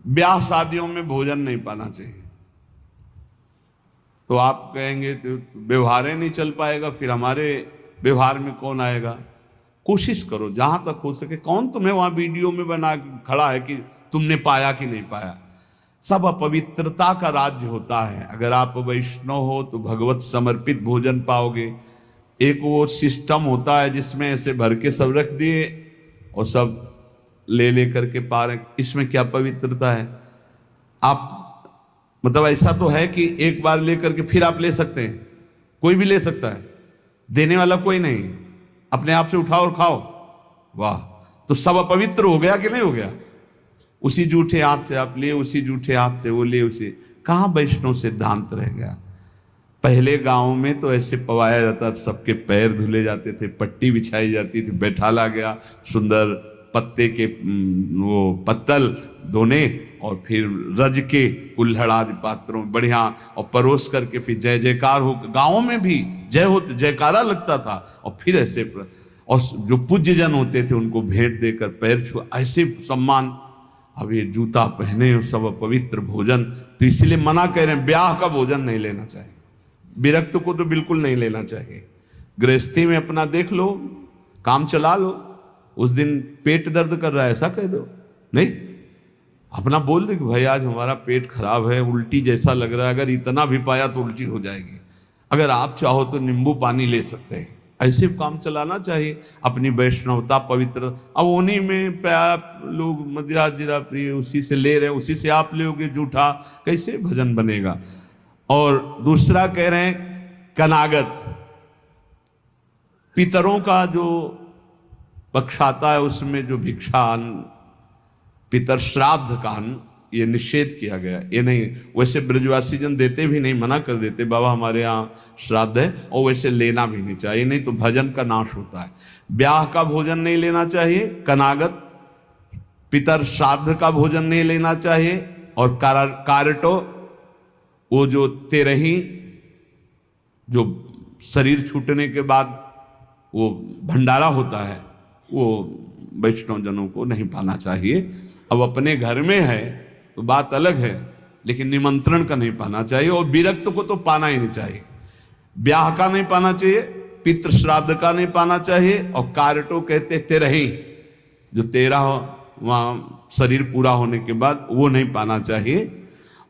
ब्याह शादियों में भोजन नहीं पाना चाहिए। तो आप कहेंगे तो व्यवहार ही नहीं चल पाएगा, फिर हमारे व्यवहार में कौन आएगा। कोशिश करो जहां तक हो सके। कौन तुम्हें वहां वीडियो में बना खड़ा है कि तुमने पाया कि नहीं पाया। सब अपवित्रता का राज्य होता है। अगर आप वैष्णव हो तो भगवत समर्पित भोजन पाओगे। एक वो सिस्टम होता है जिसमें ऐसे भर के सब रख दिए और सब ले ले करके पा रहे, इसमें क्या पवित्रता है। आप मतलब ऐसा तो है कि एक बार लेकर के फिर आप ले सकते हैं, कोई भी ले सकता है, देने वाला कोई नहीं, अपने आप से उठाओ और खाओ। वाह, तो सब अपवित्र हो गया कि नहीं हो गया। उसी जूठे हाथ से आप लिए, उसी जूठे हाथ से वो लिए, उसी कहाँ वैष्णव सिद्धांत रह गया। पहले गांव में तो ऐसे पवाया जाता था, सबके पैर धुले जाते थे, पट्टी बिछाई जाती थी, बैठाला गया सुंदर पत्ते के वो पत्तल धोने और फिर रज के कुल्हड़ आदि पात्रों में बढ़िया और परोस करके फिर जय जयकार हो। गाँव में भी जय हो जयकारा लगता था और फिर ऐसे और जो पूज्य जन होते थे उनको भेंट देकर पैर छू, ऐसे सम्मान। अब ये जूता पहने सब पवित्र भोजन, तो इसलिए मना कह रहे हैं ब्याह का भोजन नहीं लेना चाहिए। विरक्त को तो बिल्कुल नहीं लेना चाहिए। गृहस्थी में अपना देख लो, काम चला लो। उस दिन पेट दर्द कर रहा है ऐसा कह दो, नहीं अपना बोल दे कि भाई आज हमारा पेट खराब है, उल्टी जैसा लग रहा है, अगर इतना भी पाया तो उल्टी हो जाएगी, अगर आप चाहो तो नींबू पानी ले सकते हैं। ऐसे काम चलाना चाहिए। अपनी वैष्णवता पवित्र, अब उन्हीं में लोग मदिरा जिरा प्रिय उसी से ले रहे, उसी से आप लोगे जूठा, कैसे भजन बनेगा। और दूसरा कह रहे हैं कनागत, पितरों का जो पक्ष आता है उसमें जो भिक्षान पितर श्राद्ध कान ये निषेध किया गया। ये नहीं, वैसे ब्रजवासी जन देते भी नहीं, मना कर देते बाबा हमारे यहाँ श्राद्ध है, और वैसे लेना भी नहीं चाहिए, नहीं तो भजन का नाश होता है। ब्याह का भोजन नहीं लेना चाहिए, कनागत पितर श्राद्ध का भोजन नहीं लेना चाहिए, और कारटो वो जो तेरही जो शरीर छूटने के बाद वो भंडारा होता है वो वैष्णव जनों को नहीं पाना चाहिए। अब अपने घर में है तो बात अलग है, लेकिन निमंत्रण का नहीं पाना चाहिए। और विरक्त को तो पाना ही नहीं चाहिए। ब्याह का नहीं पाना चाहिए, पितृ श्राद्ध का नहीं पाना चाहिए, और कारटो कहते तेरही जो 13 वहाँ शरीर पूरा होने के बाद वो नहीं पाना चाहिए।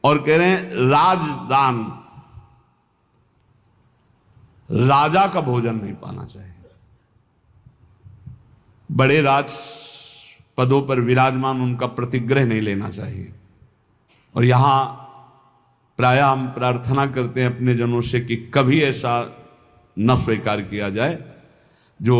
और कह रहे हैं राजदान, राजा का भोजन नहीं पाना चाहिए। बड़े राज पदों पर विराजमान उनका प्रतिग्रह नहीं लेना चाहिए। और यहां प्रायः हम प्रार्थना करते हैं अपने जनों से कि कभी ऐसा न स्वीकार किया जाए। जो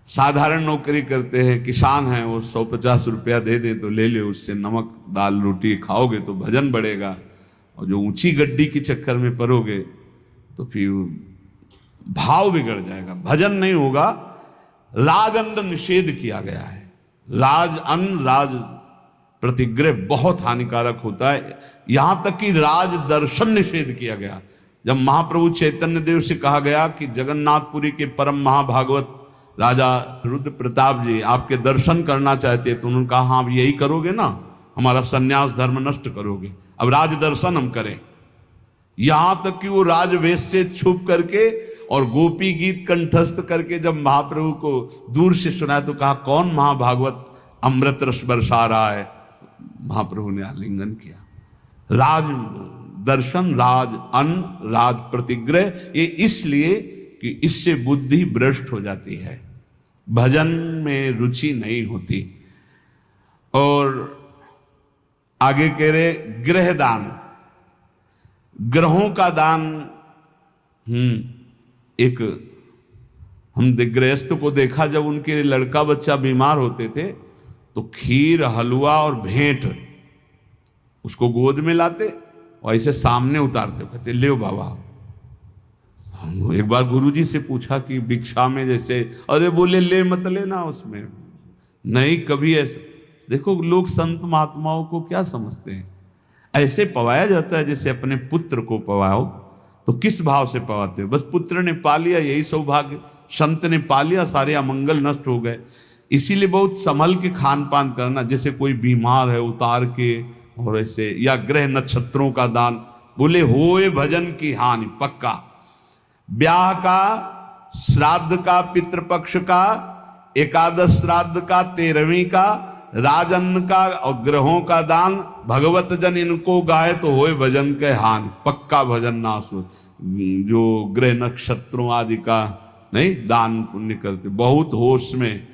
साधारण नौकरी करते हैं, किसान हैं, वो 150 रुपया दे दे तो ले ले, उससे नमक दाल रोटी खाओगे तो भजन बढ़ेगा। और जो ऊंची गड्डी के चक्कर में पड़ोगे तो फिर भाव बिगड़ जाएगा, भजन नहीं होगा। राजअन्न निषेध किया गया है। राजअन्न राज प्रतिग्रह बहुत हानिकारक होता है। यहां तक कि राज दर्शन निषेध किया गया। जब महाप्रभु चैतन्य देव से कहा गया कि जगन्नाथपुरी के परम महाभागवत राजा रुद्र प्रताप जी आपके दर्शन करना चाहते, तो उन्होंने कहा हाँ यही करोगे ना, हमारा सन्यास धर्म नष्ट करोगे, अब राज दर्शन हम करें। यहां तक कि वो राजवेश से छुप करके और गोपी गीत कंठस्थ करके जब महाप्रभु को दूर से सुनाया तो कहा कौन महाभागवत अमृत रस बरसा रहा है। महाप्रभु ने आलिंगन किया। राज दर्शन, राज अन्न, राज प्रतिग्रह, ये इसलिए कि इससे बुद्धि भ्रष्ट हो जाती है, भजन में रुचि नहीं होती। और आगे कह रहे गृह दान, ग्रहों का दान। एक हम गृहस्थ को देखा, जब उनके लड़का बच्चा बीमार होते थे तो खीर हलवा और भेंट उसको गोद में लाते और ऐसे सामने उतारते, कहते ले बाबा। एक बार गुरुजी से पूछा कि भिक्षा में जैसे, अरे बोले ले मत लेना उसमें, नहीं कभी ऐसा। देखो लोग संत महात्माओं को क्या समझते हैं, ऐसे पवाया जाता है जैसे अपने पुत्र को पवाओ। तो किस भाव से पवाते हो, बस पुत्र ने पा लिया यही सौभाग्य, संत ने पा लिया सारे अमंगल नष्ट हो गए। इसीलिए बहुत संभल के खान पान करना, जैसे कोई बीमार है उतार के, और ऐसे, या ग्रह नक्षत्रों का दान। बोले होए भजन की हानि, पक्का। ब्याह का, श्राद्ध का, पितृपक्ष का, एकादश श्राद्ध का, 13वीं का, राजन्न का और ग्रहों का दान, भगवत जन इनको गाए तो होए भजन के हानि, पक्का भजन नाश हो। जो ग्रह नक्षत्रों आदि का नहीं दान पुण्य करते, बहुत होश में